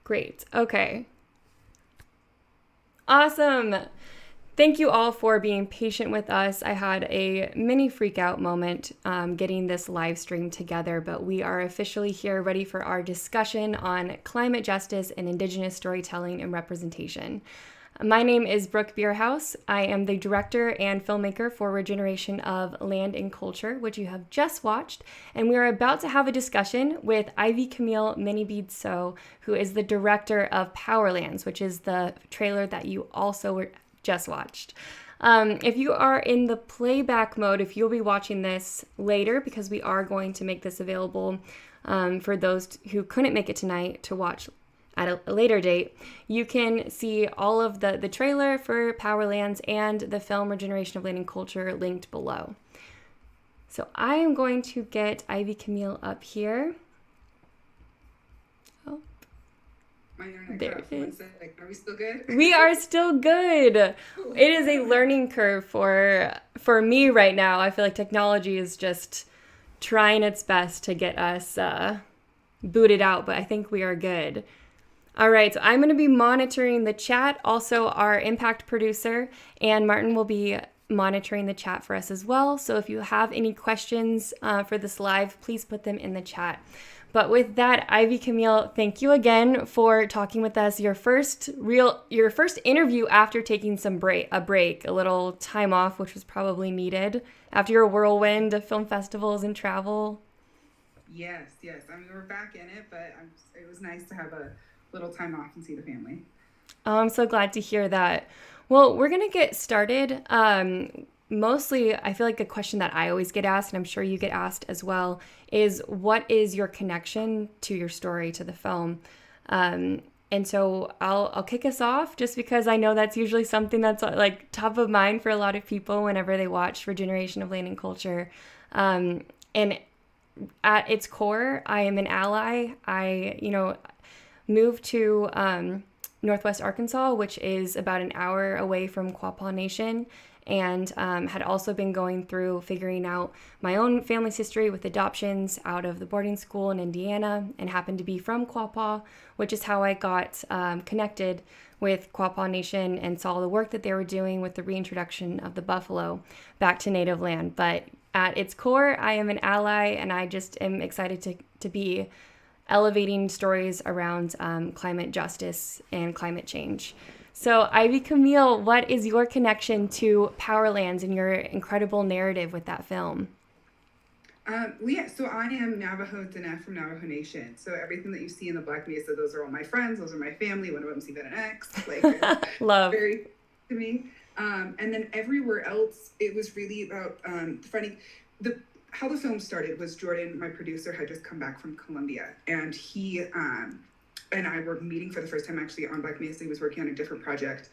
Great. Okay. Awesome. Thank you all for being patient with us. I had a mini freak out moment getting this live stream together, but we are officially here ready for our discussion on climate justice and Indigenous storytelling and representation. My name is Brooke Bierhaus. I am the director and filmmaker for Regeneration of Land and Culture, which you have just watched, and we are about to have a discussion with Ivey Camille Manybeads Tso, who is the director of Powerlands, which is the trailer that you also just watched. If you are in the playback mode, if you'll be watching this later, because we are going to make this available for those who couldn't make it tonight to watch at a later date, you can see all of the trailer for Powerlands and the film Regeneration of Land and Culture linked below. So I am going to get Ivey Camille up here. Oh, my internet there cut off. it is. Are we still good? We are still good. It is a learning curve for me right now. I feel like technology is just trying its best to get us booted out, but I think we are good. All right, so I'm going to be monitoring the chat. Also, our impact producer, Ann Martin, will be monitoring the chat for us as well. So if you have any questions for this live, please put them in the chat. But with that, Ivey Camille, thank you again for talking with us. Your first interview after taking a little time off, which was probably needed after your whirlwind of film festivals and travel. Yes. I mean, we're back in it, but it was nice to have a little time off and see the family. Oh, I'm so glad to hear that. Well, we're going to get started. Mostly, I feel like a question that I always get asked, and I'm sure you get asked as well, is what is your connection to your story, to the film? And so I'll kick us off just because I know that's usually something that's like top of mind for a lot of people whenever they watch Regeneration of Land and Culture. And at its core, I am an ally. I moved to Northwest Arkansas, which is about an hour away from Quapaw Nation, and had also been going through figuring out my own family's history with adoptions out of the boarding school in Indiana, and happened to be from Quapaw, which is how I got connected with Quapaw Nation and saw the work that they were doing with the reintroduction of the buffalo back to native land. But at its core, I am an ally, and I just am excited to be elevating stories around climate justice and climate change. So, Ivey Camille, what is your connection to Powerlands and your incredible narrative with that film? So I am Navajo Diné from Navajo Nation. So everything that you see in the Black Mesa, those are all my friends. Those are my family. One of them's even an ex. Love. Very to me. And then everywhere else, it was really about finding how the film started was Jordan, my producer, had just come back from Colombia, and he and I were meeting for the first time actually on Black Mesa. He was working on a different project,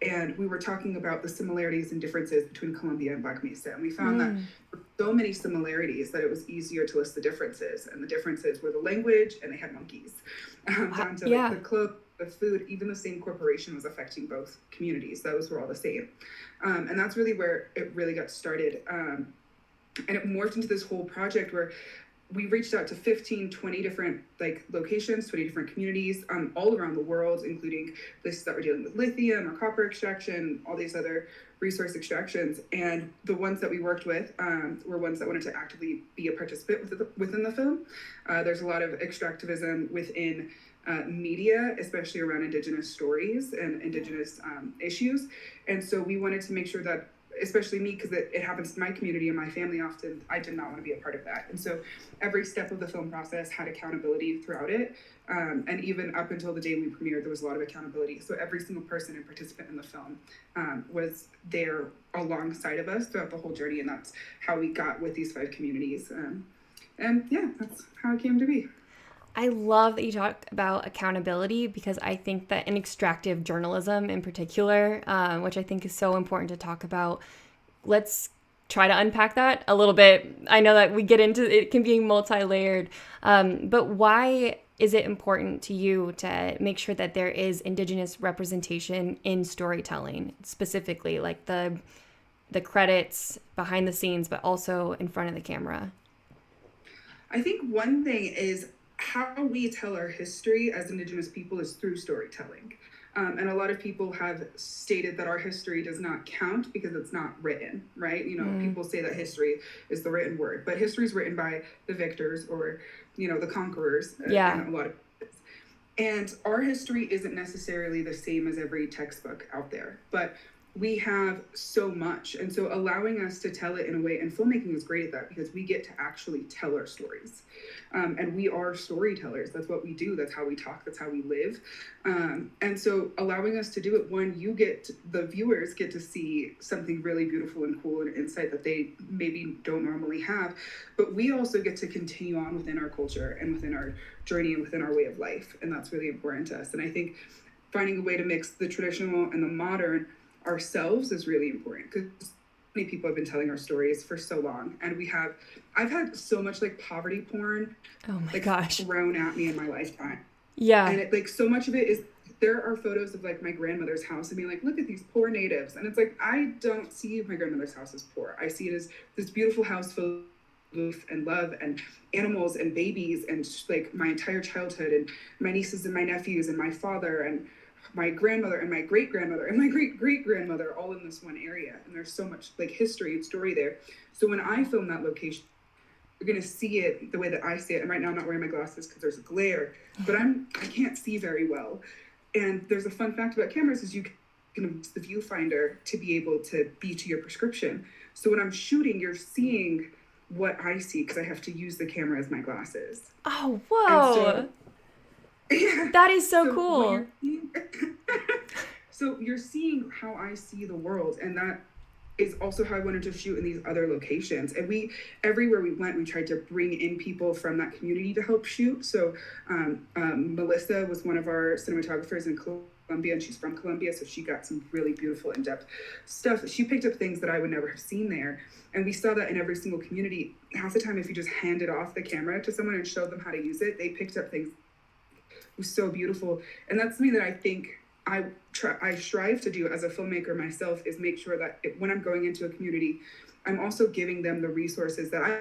and we were talking about the similarities and differences between Colombia and Black Mesa, and we found that there were so many similarities that it was easier to list the differences, and the differences were the language, and they had monkeys, down to the clothes, the food. Even the same corporation was affecting both communities. Those were all the same, and that's really where it really got started. And it morphed into this whole project where we reached out to 15, 20 different locations, 20 different communities all around the world, including places that were dealing with lithium or copper extraction, all these other resource extractions. And the ones that we worked with were ones that wanted to actively be a participant within the film. There's a lot of extractivism within media, especially around Indigenous stories and Indigenous issues. And so we wanted to make sure that, especially me, because it happens to my community and my family often, I did not want to be a part of that. And so every step of the film process had accountability throughout it. And even up until the day we premiered, there was a lot of accountability. So every single person and participant in the film was there alongside of us throughout the whole journey. And that's how we got with these 5 communities. And yeah, that's how it came to be. I love that you talk about accountability, because I think that in extractive journalism in particular, which I think is so important to talk about, let's try to unpack that a little bit. I know that we get into it can be multi-layered, but why is it important to you to make sure that there is Indigenous representation in storytelling, specifically like the credits, behind the scenes, but also in front of the camera? I think one thing is how we tell our history as Indigenous people is through storytelling. And a lot of people have stated that our history does not count because it's not written, right? People say that history is the written word, but history is written by the victors or, the conquerors. Yeah. And a lot of, and our history isn't necessarily the same as every textbook out there, but we have so much. And so allowing us to tell it in a way, and filmmaking is great at that because we get to actually tell our stories. And we are storytellers. That's what we do. That's how we talk. That's how we live. And so allowing us to do it, the viewers get to see something really beautiful and cool and insight that they maybe don't normally have. But we also get to continue on within our culture and within our journey and within our way of life. And that's really important to us. And I think finding a way to mix the traditional and the modern ourselves is really important because many people have been telling our stories for so long, and I've had so much like poverty porn gosh thrown at me in my lifetime. And so much of it is, there are photos of like my grandmother's house and being like, look at these poor natives, and it's like, I don't see my grandmother's house as poor. I see it as this beautiful house filled with and love and animals and babies and like my entire childhood and my nieces and my nephews and my father and my grandmother and my great-grandmother and my great-great-grandmother all in this one area. And there's so much like history and story there. So when I film that location, you're going to see it the way that I see it. And right now I'm not wearing my glasses because there's a glare, but I can't see very well. And there's a fun fact about cameras is you can use the viewfinder to be able to be to your prescription. So when I'm shooting, you're seeing what I see because I have to use the camera as my glasses. Oh, whoa. Yeah. That is so cool. So you're seeing how I see the world, and that is also how I wanted to shoot in these other locations. And everywhere we went, we tried to bring in people from that community to help shoot. So Melissa was one of our cinematographers in Colombia, and she's from Colombia, so she got some really beautiful in-depth stuff. She picked up things that I would never have seen there, and we saw that in every single community. Half the time, if you just handed off the camera to someone and showed them how to use it, they picked up things. It was so beautiful. And that's something that I think I strive to do as a filmmaker myself, is make sure that when I'm going into a community, I'm also giving them the resources that I'm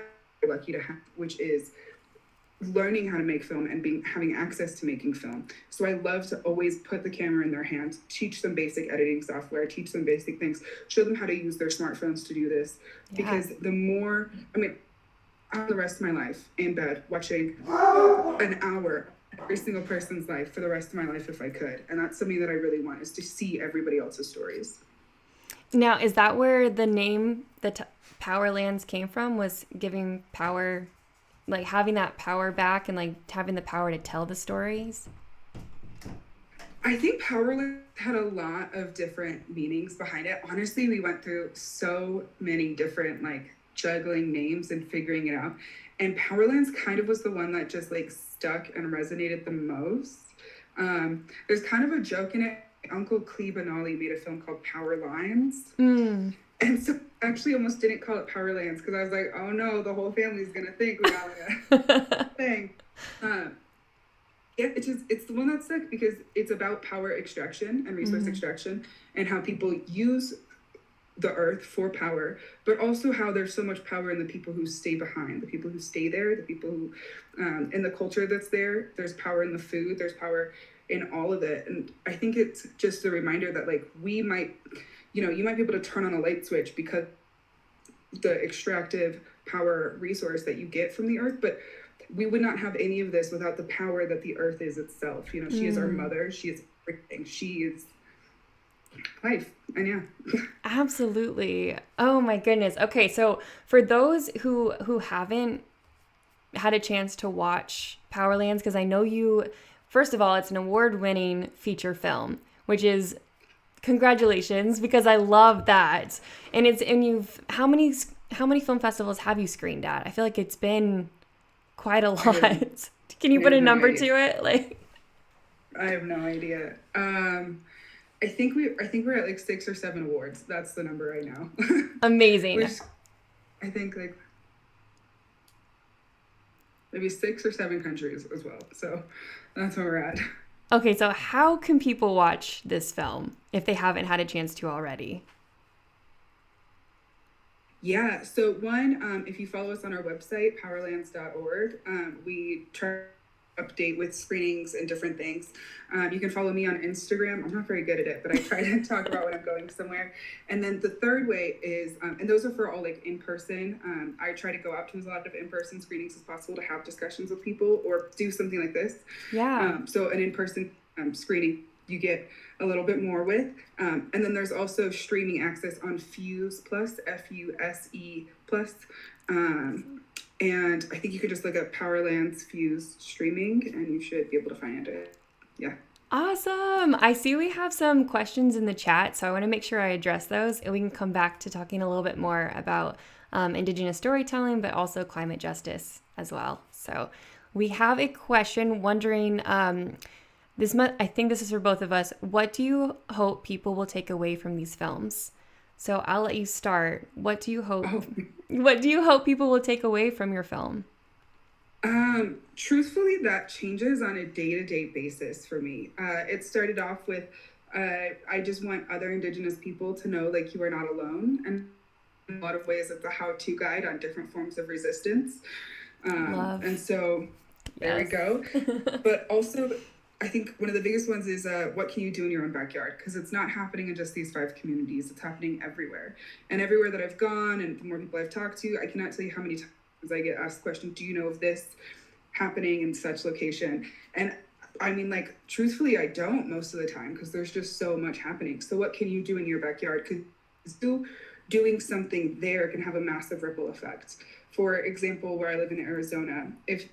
lucky to have, which is learning how to make film and having access to making film. So I love to always put the camera in their hands, teach them basic editing software, teach them basic things, show them how to use their smartphones to do this. Yeah. Because I'm the rest of my life in bed watching an hour every single person's life for the rest of my life if I could. And that's something that I really want, is to see everybody else's stories. Now, is that where the name, Powerlands came from, was giving power, like having that power back and like having the power to tell the stories? I think Powerlands had a lot of different meanings behind it. Honestly, we went through so many different like juggling names and figuring it out. And Powerlands kind of was the one that just like stuck and resonated the most. There's kind of a joke in it. Uncle Clee Benally made a film called Powerlines. And so I actually almost didn't call it Powerlands because I was like, oh no, the whole family's going to think we got a thing. It's the one that stuck because it's about power extraction and resource extraction and how people use the earth for power, but also how there's so much power in the people who stay behind, the people who stay there, the people who, in the culture that's there. There's power in the food, there's power in all of it. And I think it's just a reminder that like you might be able to turn on a light switch because the extractive power resource that you get from the earth, but we would not have any of this without the power that the earth is itself. She is our mother, she is everything, she is life. And yeah. Absolutely. Oh my goodness. Okay, so for those who haven't had a chance to watch Powerlands, because I know you, first of all, it's an award-winning feature film, which is congratulations, because I love that. And how many film festivals have you screened at? I feel like it's been quite a lot. Can you put a number to it? Like, I have no idea. I think we're at like 6 or 7 awards. That's the number right now. Amazing. I think like maybe 6 or 7 countries as well. So that's where we're at. Okay, so how can people watch this film if they haven't had a chance to already? Yeah, so one, if you follow us on our website, powerlands.org, we try update with screenings and different things. You can follow me on Instagram. I'm not very good at it, but I try to talk about when I'm going somewhere. And then the third way is, and those are for all like in person. I try to go out to as lot of in-person screenings as possible to have discussions with people or do something like this. Yeah. So an in-person screening you get a little bit more with. And then there's also streaming access on Fuse Plus, FUSE Plus. And I think you could just look up Powerlands Fuse streaming and you should be able to find it. Yeah. Awesome. I see we have some questions in the chat, so I want to make sure I address those, and we can come back to talking a little bit more about Indigenous storytelling, but also climate justice as well. So we have a question wondering, I think this is for both of us. What do you hope people will take away from these films? So I'll let you start. What do you hope? What do you hope people will take away from your film? Truthfully, that changes on a day-to-day basis for me. It started off with, I just want other Indigenous people to know, like, you are not alone. And in a lot of ways, it's a how-to guide on different forms of resistance. Love. And so there we go. But also, I think one of the biggest ones is what can you do in your own backyard? Because it's not happening in just these 5 communities. It's happening everywhere. And everywhere that I've gone and the more people I've talked to, I cannot tell you how many times I get asked the question, do you know of this happening in such location? And I mean, like, truthfully, I don't most of the time because there's just so much happening. So what can you do in your backyard? Because still doing something there can have a massive ripple effect. For example, where I live in Arizona, if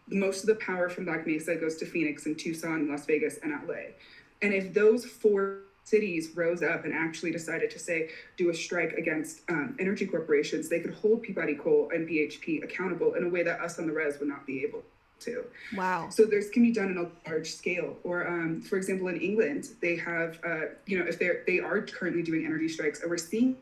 most of the power from Black Mesa goes to Phoenix and Tucson, Las Vegas, and LA. And if those 4 cities rose up and actually decided to say, do a strike against energy corporations, they could hold Peabody Coal and BHP accountable in a way that us on the res would not be able to. Wow. So this can be done on a large scale. Or for example, in England, they have, if they are currently doing energy strikes, and we're seeing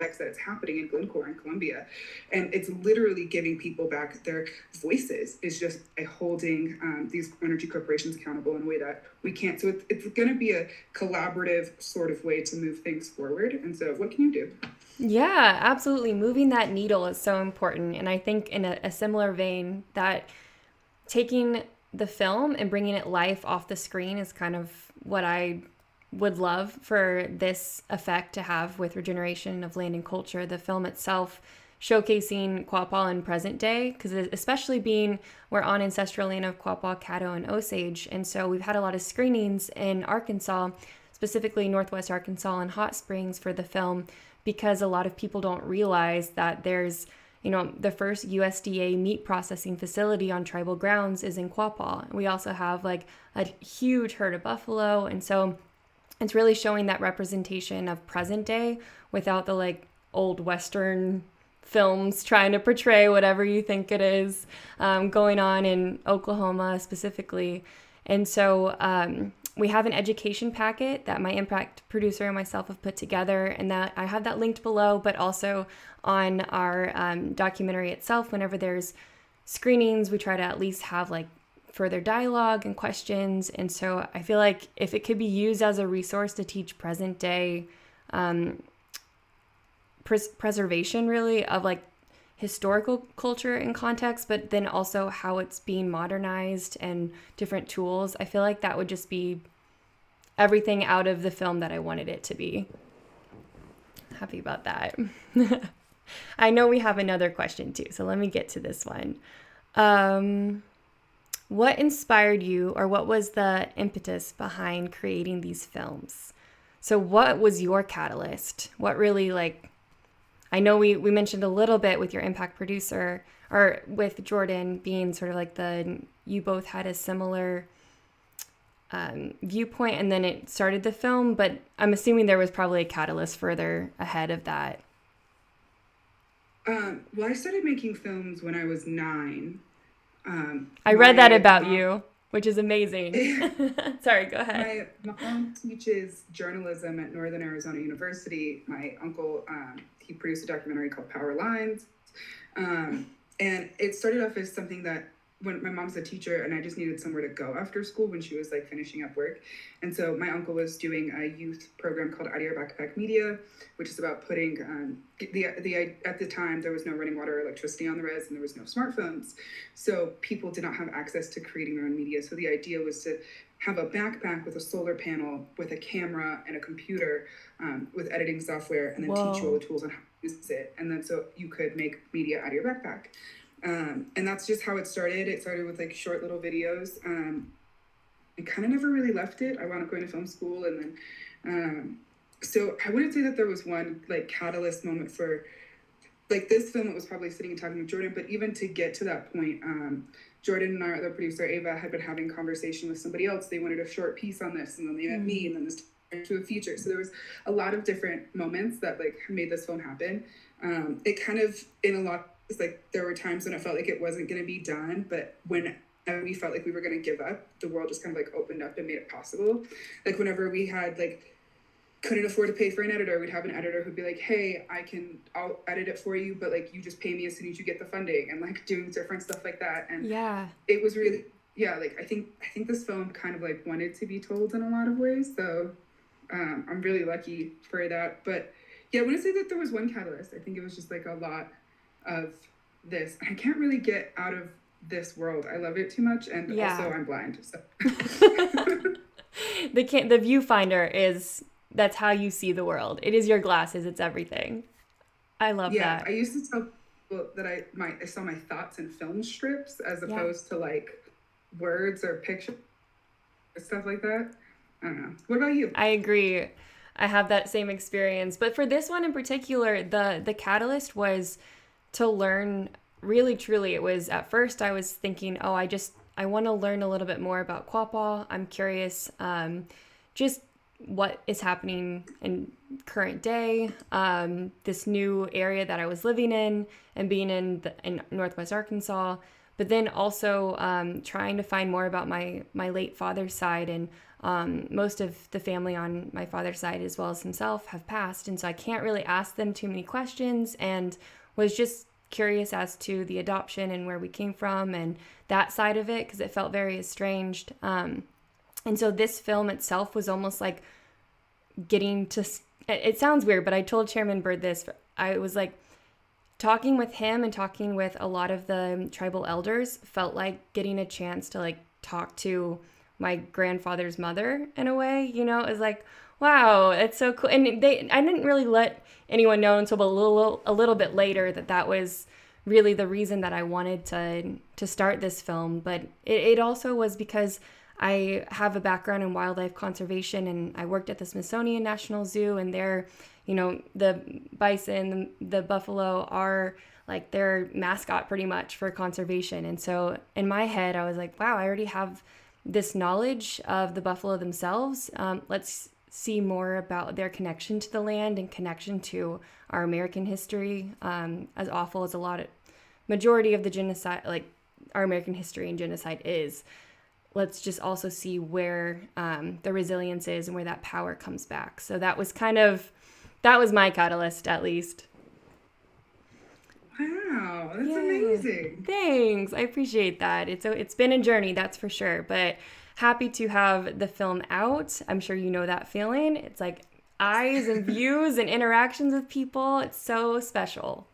that it's happening in Glencore and Columbia, and it's literally giving people back their voices is just by holding these energy corporations accountable in a way that we can't. So it's going to be a collaborative sort of way to move things forward. And so what can you do? Yeah, absolutely. Moving that needle is so important. And I think in a similar vein that taking the film and bringing it life off the screen is kind of what I would love for this effect to have with regeneration of land and culture. The film itself showcasing Quapaw in present day, because especially being we're on ancestral land of Quapaw, Caddo, and Osage. And so we've had a lot of screenings in Arkansas, specifically Northwest Arkansas and Hot Springs for the film, because a lot of people don't realize that there's, the first USDA meat processing facility on tribal grounds is in Quapaw. We also have like a huge herd of buffalo. And so it's really showing that representation of present day without the like old Western films trying to portray whatever you think it is going on in Oklahoma specifically. And so we have an education packet that my impact producer and myself have put together, and that I have that linked below, but also on our documentary itself. Whenever there's screenings, we try to at least have like further dialogue and questions. And so I feel like if it could be used as a resource to teach present day preservation really of like historical culture and context, but then also how it's being modernized and different tools, I feel like that would just be everything out of the film that I wanted it to be. Happy about that. I know we have another question too, so let me get to this one. What inspired you, or what was the impetus behind creating these films? So what was your catalyst? What really, like, I know we mentioned a little bit with your impact producer, or with Jordan being sort of like you both had a similar viewpoint, and then it started the film, but I'm assuming there was probably a catalyst further ahead of that. Well, I started making films when I was 9. I read that about you, which is amazing. Sorry, go ahead. My mom teaches journalism at Northern Arizona University. My uncle, he produced a documentary called Powerlands. And it started off as something that when my mom's a teacher and I just needed somewhere to go after school when she was like finishing up work. And so my uncle was doing a youth program called Out of Your Backpack Media, which is about putting at the time there was no running water or electricity on the res and there was no smartphones. So people did not have access to creating their own media. So the idea was to have a backpack with a solar panel, with a camera and a computer, with editing software, and then teach you all the tools on how to use it. And then so you could make media out of your backpack. And that's just how it started. It started with like short little videos. I kind of never really left it. I wound up going to film school, and then so I wouldn't say that there was one like catalyst moment for like this film. It was probably sitting and talking with Jordan, but even to get to that point, Jordan and our other producer Ava had been having conversation with somebody else. They wanted a short piece on this, and then they met me, and then this turned into a feature. So there was a lot of different moments that like made this film happen. It kind of in a lot. It's like there were times when it felt like it wasn't going to be done, but when we felt like we were going to give up, the world just kind of like opened up and made it possible. Like whenever we had like couldn't afford to pay for an editor, we'd have an editor who'd be like, hey, I'll edit it for you, but like you just pay me as soon as you get the funding, and like doing different stuff like that. And it was really like I think this film kind of like wanted to be told in a lot of ways, so I'm really lucky for that. But yeah, I wouldn't say that there was one catalyst. I think it was just like a lot of this. I can't really get out of this world. I love it too much, and also I'm blind, so the viewfinder that's how you see the world. It is your glasses, it's everything. I love that. I used to tell people that I saw my thoughts in film strips as opposed to like words or pictures, stuff like that. I don't know. What about you? I agree. I have that same experience, but for this one in particular, the catalyst was to learn. Really, truly, it was at first I was thinking, I want to learn a little bit more about Quapaw. I'm curious, just what is happening in current day, this new area that I was living in and being in Northwest Arkansas, but then also trying to find more about my late father's side, and most of the family on my father's side as well as himself have passed, and so I can't really ask them too many questions, and was just curious as to the adoption and where we came from and that side of it, because it felt very estranged. And so this film itself was almost like getting to, it sounds weird, but I told Chairman Bird this, I was like, talking with him and talking with a lot of the tribal elders felt like getting a chance to like talk to my grandfather's mother in a way, it was like, wow, it's so cool. And I didn't really let anyone know until a little bit later that was really the reason that I wanted to start this film. But it also was because I have a background in wildlife conservation, and I worked at the Smithsonian National Zoo, and they're, the bison, the buffalo are like their mascot pretty much for conservation. And so in my head, I was like, wow, I already have this knowledge of the buffalo themselves. Let's see more about their connection to the land and connection to our American history, as awful as majority of the genocide, like our American history and genocide is. Let's just also see where the resilience is and where that power comes back. So that was my catalyst, at least. Wow, that's amazing. Thanks. I appreciate that. It's been a journey, that's for sure, but happy to have the film out. I'm sure you know that feeling. It's like eyes and views and interactions with people. It's so special.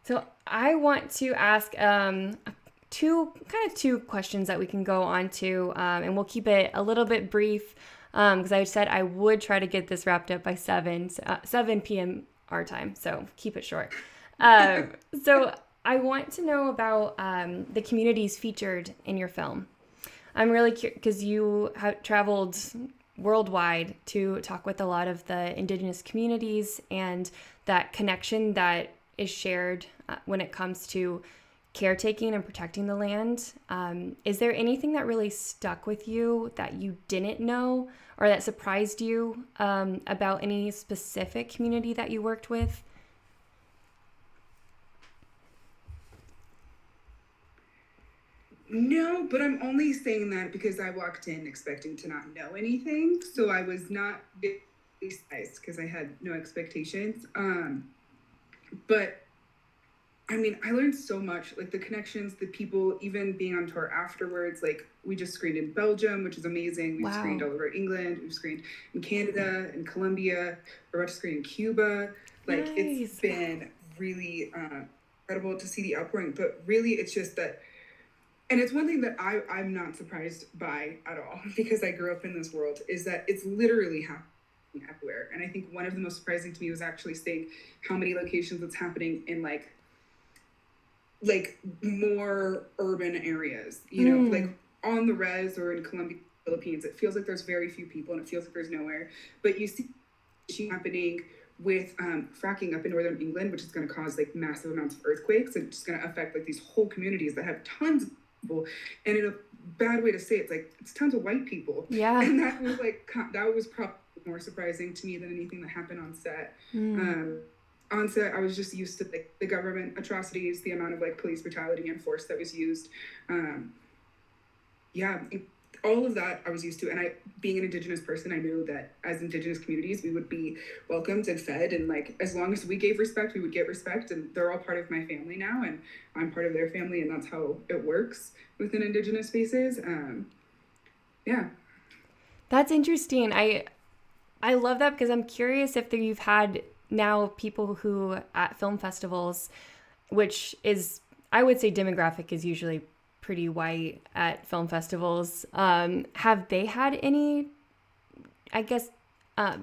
So I want to ask two questions that we can go on to, and we'll keep it a little bit brief, because I said I would try to get this wrapped up by 7 p.m. our time, so keep it short. So I want to know about the communities featured in your film. I'm really curious because you have traveled worldwide to talk with a lot of the Indigenous communities and that connection that is shared when it comes to caretaking and protecting the land. Is there anything that really stuck with you that you didn't know or that surprised you about any specific community that you worked with? No, but I'm only saying that because I walked in expecting to not know anything. So I was not surprised because I had no expectations. But I mean, I learned so much, like the connections, the people, even being on tour afterwards. Like we just screened in Belgium, which is amazing. We've screened Wow. all over England. We've screened in Canada and Colombia. We're about to screen in Cuba. Like it's Nice. been really incredible to see the outpouring. But really, it's just that, and it's one thing that I'm not surprised by at all because I grew up in this world, is that it's literally happening everywhere. And I think one of the most surprising to me was actually seeing how many locations it's happening in like more urban areas, you know, like on the res or in Colombia, Philippines, it feels like there's very few people and it feels like there's nowhere. But you see happening with fracking up in northern England, which is going to cause like massive amounts of earthquakes and just going to affect like these whole communities that have tons of people. And in a bad way to say it, it's like it's tons of white people. Yeah. And that was probably more surprising to me than anything that happened on set. On set, I was just used to like the government atrocities, the amount of like police brutality and force that was used. Yeah, all of that I was used to. And I, being an Indigenous person, I knew that as Indigenous communities, we would be welcomed and fed. And like, as long as we gave respect, we would get respect. And they're all part of my family now. And I'm part of their family. And that's how it works within Indigenous spaces. Yeah. That's interesting. I love that because I'm curious if you've had now people who at film festivals, which is, I would say demographic is usually pretty white at film festivals. Have they had any, I guess,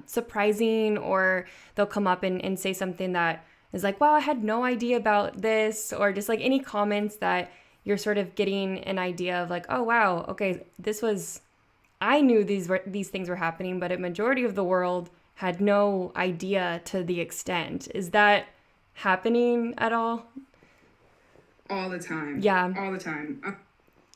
surprising, or they'll come up and say something that is like, wow, I had no idea about this, or just like any comments that you're sort of getting an idea of like, oh, wow, okay, I knew these things were happening, but a majority of the world had no idea to the extent. Is that happening at all? All the time. Yeah. All the time.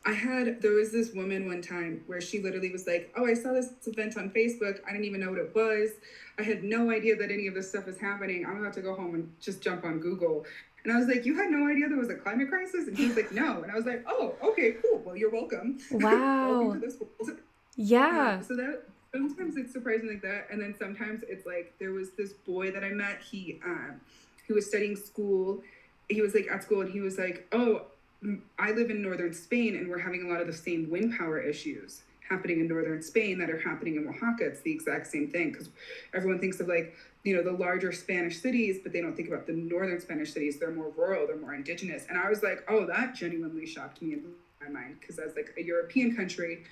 There was this woman one time where she literally was like, oh, I saw this event on Facebook. I didn't even know what it was. I had no idea that any of this stuff is happening. I'm about to go home and just jump on Google. And I was like, you had no idea there was a climate crisis? And she was like, no. And I was like, oh, okay, cool. Well, you're welcome. Wow. Welcome to this world. Yeah. So that sometimes it's surprising like that. And then sometimes it's like, there was this boy that I met, he was studying school. He was like at school and he was like, oh, I live in northern Spain and we're having a lot of the same wind power issues happening in northern Spain that are happening in Oaxaca. It's the exact same thing because everyone thinks of like, you know, the larger Spanish cities, but they don't think about the northern Spanish cities. They're more rural, they're more indigenous. And I was like, oh, that genuinely shocked me in my mind because as like a European country,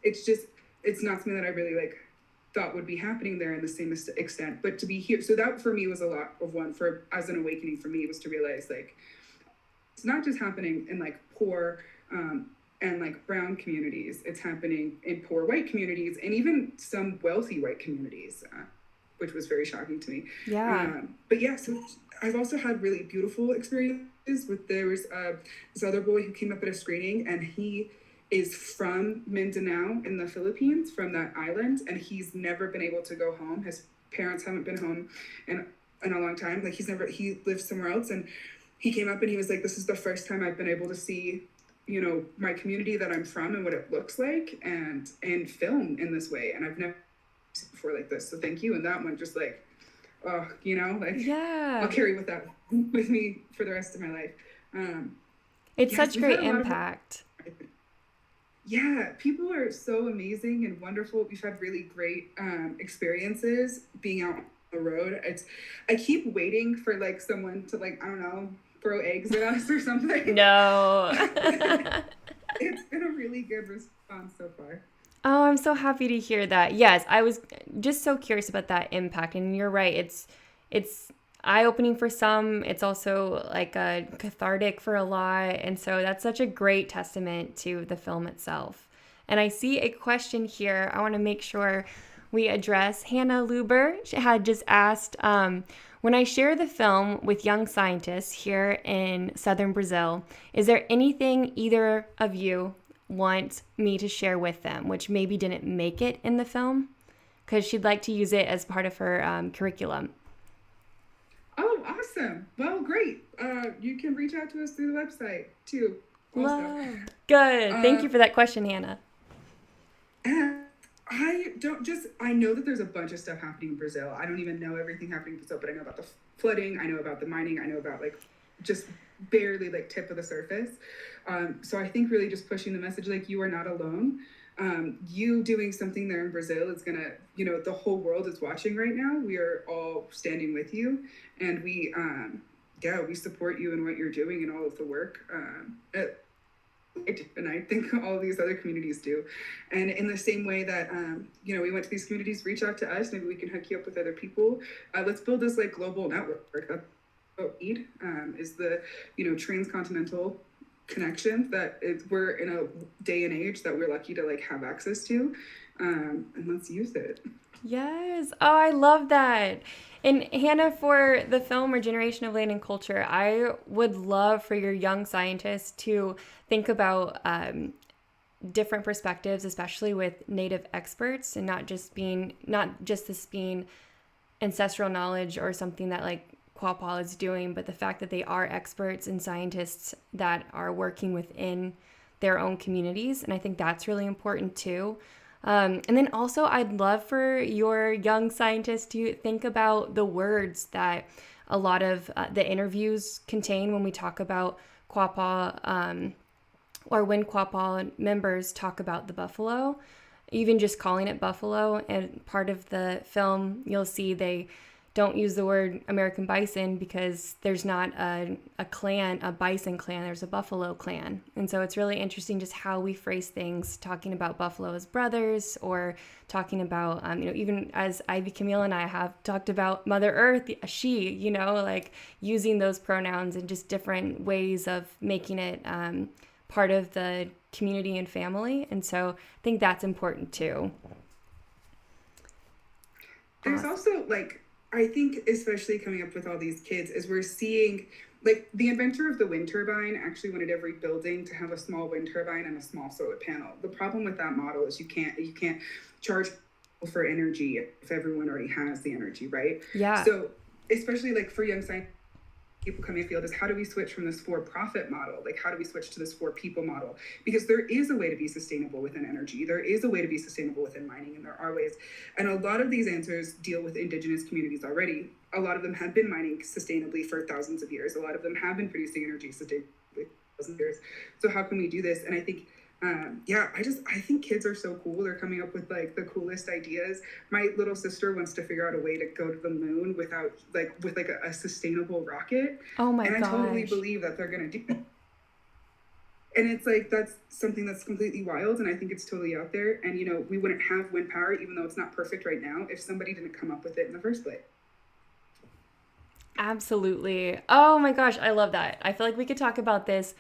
it's not something that I really like thought would be happening there in the same extent. But to be here, so that for me was a lot of one for as an awakening for me was to realize like it's not just happening in like poor and like brown communities. It's happening in poor white communities and even some wealthy white communities, which was very shocking to me. Yeah. But yeah, so I've also had really beautiful experiences with there was this other boy who came up at a screening and he is from Mindanao in the Philippines, from that island, and he's never been able to go home. His parents haven't been home in a long time. Like he lives somewhere else, and he came up and he was like, this is the first time I've been able to see, you know, my community that I'm from and what it looks like and film in this way. And I've never seen it before like this. So thank you. And that one just like, oh, you know, like Yeah. I'll carry with me for the rest of my life. It's such great impact. Yeah, people are so amazing and wonderful. We've had really great experiences being out on the road. I keep waiting for like someone to like, I don't know, throw eggs at us or something. No. It's been a really good response so far. Oh, I'm so happy to hear that. Yes, I was just so curious about that impact. And you're right. It's eye-opening for some. It's also like a cathartic for a lot. And so that's such a great testament to the film itself. And I see a question here I want to make sure we address. Hannah Luber had just asked, when I share the film with young scientists here in southern Brazil, is there anything either of you want me to share with them, which maybe didn't make it in the film? Because she'd like to use it as part of her curriculum. Oh, awesome. Well, great. You can reach out to us through the website too. Also. Good. Thank you for that question, Hannah. I know that there's a bunch of stuff happening in Brazil. I don't even know everything happening in Brazil, but I know about the flooding. I know about the mining. I know about like just barely like tip of the surface. So I think really just pushing the message, like, you are not alone. You doing something there in Brazil is gonna, the whole world is watching right now. We are all standing with you, and we support you in what you're doing and all of the work. And I think all these other communities do. And in the same way that, we went to these communities, reach out to us, maybe we can hook you up with other people. Let's build this like global network. That's what we need, is the, transcontinental connection that we're in a day and age that we're lucky to like have access to. And let's use it. Yes. Oh, I love that. And Hannah, for the film Regeneration of Land and Culture, I would love for your young scientists to think about different perspectives, especially with Native experts, and not just this being ancestral knowledge or something that like Quapaw is doing, but the fact that they are experts and scientists that are working within their own communities. And I think that's really important too. And then also, I'd love for your young scientists to think about the words that a lot of the interviews contain when we talk about Quapaw, or when Quapaw members talk about the buffalo, even just calling it buffalo. And part of the film, you'll see they don't use the word American bison because there's not a bison clan, there's a buffalo clan. And so it's really interesting just how we phrase things, talking about buffalo as brothers, or talking about, even as Ivey Camille and I have talked about Mother Earth, she, like using those pronouns and just different ways of making it part of the community and family. And so I think that's important too. There's also like, I think especially coming up with all these kids is we're seeing like the inventor of the wind turbine actually wanted every building to have a small wind turbine and a small solar panel. The problem with that model is you can't charge for energy if everyone already has the energy, right? Yeah. So especially like for young scientists, people coming in field, is how do we switch from this for-profit model? Like, how do we switch to this for-people model? Because there is a way to be sustainable within energy. There is a way to be sustainable within mining, and there are ways. And a lot of these answers deal with Indigenous communities already. A lot of them have been mining sustainably for thousands of years. A lot of them have been producing energy sustainably for thousands of years. So how can we do this? And I think I think kids are so cool. They're coming up with like the coolest ideas. My little sister wants to figure out a way to go to the moon with a sustainable rocket. Oh my gosh. And I totally believe that they're going to do that. And it's like, that's something that's completely wild. And I think it's totally out there. And, we wouldn't have wind power, even though it's not perfect right now, if somebody didn't come up with it in the first place. Absolutely. Oh my gosh. I love that. I feel like we could talk about this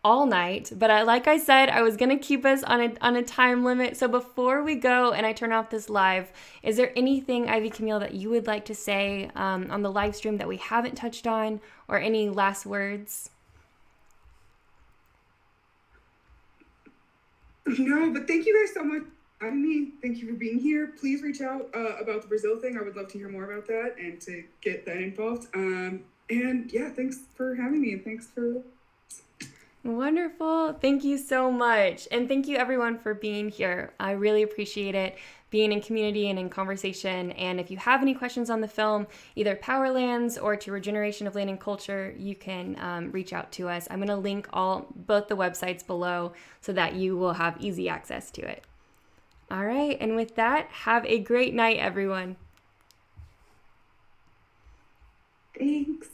all night, but like I said, I was going to keep us on a time limit. So before we go and I turn off this live, is there anything, Ivey Camille, that you would like to say on the live stream that we haven't touched on, or any last words? No, but thank you guys so much for having me. Thank you for being here. Please reach out about the Brazil thing. I would love to hear more about that and to get that involved. And yeah, thanks for having me, and thanks for... Wonderful. Thank you so much. And thank you everyone for being here. I really appreciate it, being in community and in conversation. And if you have any questions on the film, either Powerlands or to Regeneration of Land and Culture, you can reach out to us. I'm going to link both the websites below so that you will have easy access to it. All right. And with that, have a great night, everyone. Thanks.